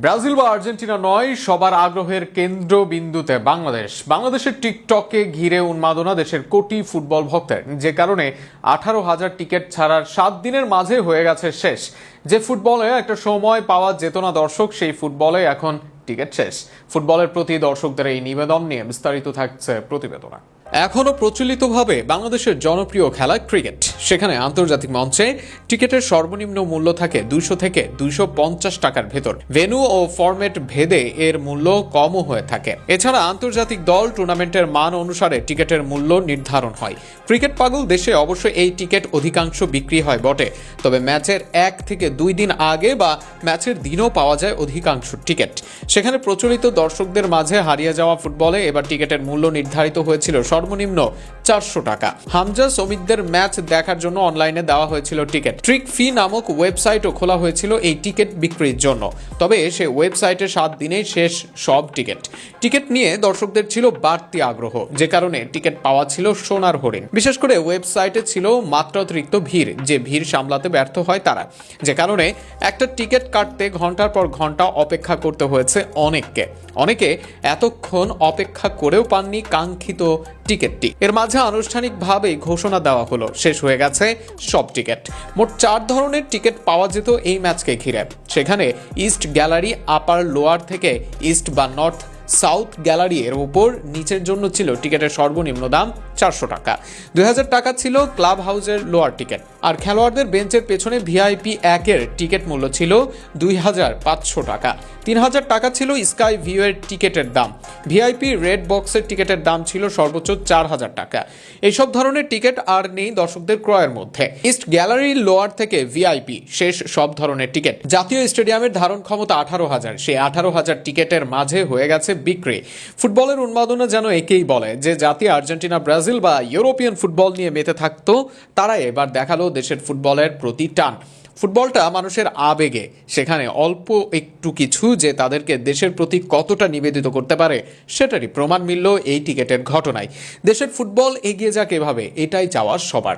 Brazil বা Argentina নয়, সবার আগ্রহের কেন্দ্রবিন্দুতে বাংলাদেশের টিকটকে ঘিরে উন্মাদনা দেশের কোটি ফুটবল ভক্তের, যে কারণে 18,000 টিকিট ছাড়ার 7 দিনের মাঝে হয়ে গেছে শেষ। যে ফুটবলে একটা সময় পাওয়া যেত না দর্শক, সেই ফুটবলে এখন টিকিট শেষ। ফুটবলের প্রতি দর্শকদের এই নিবেদন নিয়ে বিস্তারিত থাকছে প্রতিবেদনা। এখনো প্রচলিতভাবে বাংলাদেশের জনপ্রিয় খেলা ক্রিকেট। সেখানে আন্তর্জাতিক মঞ্চে টিকিটের সর্বনিম্ন মূল্য থাকে 200 থেকে 250 টাকার ভেতর। ভেন্যু ও ফরম্যাট ভেদে এর মূল্য কমও হয়ে থাকে। এছাড়া আন্তর্জাতিক দল টুর্নামেন্টের মান অনুসারে টিকিটের মূল্য নির্ধারণ হয়। ক্রিকেট পাগল দেশে অবশ্য এই টিকিট অধিকাংশ বিক্রি হয় বটে, তবে ম্যাচের 1 থেকে 2 দিন আগে বা ম্যাচের দিনও পাওয়া যায় অধিকাংশ টিকিট। সেখানে প্রচলিত দর্শকদের মাঝে হারিয়ে যাওয়া ফুটবলে এবার টিকিটের মূল্য নির্ধারিত হয়েছিল সর্বনিম্ন 400 টাকা। হামজা শ্রমিকদের ম্যাচ দেখার জন্য অনলাইনে দেওয়া হয়েছিল টিকিট। ট্রিক ফি নামক ওয়েবসাইটও খোলা হয়েছিল এই টিকিট বিক্রির জন্য, তবে সে ওয়েবসাইটে 7 দিনেই শেষ সব টিকিট নিয়ে দর্শকদের ছিল বাড়তি আগ্রহ, যে কারণে টিকিট পাওয়া ছিল সোনার হরিণ। বিশেষ করে ওয়েবসাইটে ছিল মাত্রাতিরিক্ত ভিড়, যে ভিড় সামলাতে ব্যর্থ হয় তারা, যে কারণে একটা টিকিট কাটতে ঘন্টার পর ঘন্টা অপেক্ষা করতে হয়েছে অনেকে এতক্ষণ অপেক্ষা করেও পাননি কাঙ্ক্ষিত টিকিটটি। এর মাঝে আনুষ্ঠানিকভাবে ঘোষণা দেওয়া হলো শেষ হয়ে গেছে সব টিকিট। মোট 4 ধরনের টিকিট পাওয়া যেত এই ম্যাচকে ঘিরে। সেখানে ইস্ট গ্যালারি, আপার লোয়ার থেকে ইস্ট বা নর্থ সাউথ গ্যালারি এর উপর নিচের জন্য ছিল টিকিটের সর্বনিম্ন দাম 400 টাকা। 2000 টাকা ছিল ক্লাব হাউসের লোয়ার টিকিট। আর খেলোয়াড়দের বেঞ্চের পেছনে ভিআইপি 1 এর টিকিট মূল্য ছিল 2500 টাকা। 3000 টাকা ছিল স্কাই ভিউ এর টিকিটের দাম। ভিআইপি রেড বক্সের টিকিটের দাম ছিল সর্বোচ্চ 4000 টাকা। এইসব ধরনের টিকিট আর নেই দর্শকদের ক্রয়ের মধ্যে। ইস্ট গ্যালারি লোয়ার থেকে ভিআইপি শেষ সব ধরনের টিকিট। জাতীয় স্টেডিয়ামের ধারণ ক্ষমতা 18,000, সেই 18,000 টিকিটের মাঝে হয়ে গেছে বিক্রি। ফুটবলের উন্মাদনা যেন একেই বলে, যে জাতি আর্জেন্টিনা, ব্রাজিল বা ইউরোপিয়ান ফুটবল নিয়ে মেতে থাকতো, তারা এবার দেখালো দেশের ফুটবলের প্রতি টান। ফুটবলটা মানুষের আবেগে, সেখানে অল্প একটু কিছু যে তাদেরকে দেশের প্রতি কতটা নিবেদিত করতে পারে, সেটারই প্রমাণ মিলল এই টিকিটের ঘটনায়। দেশের ফুটবল এগিয়ে যাক এভাবে, এটাই চাওয়া সবার।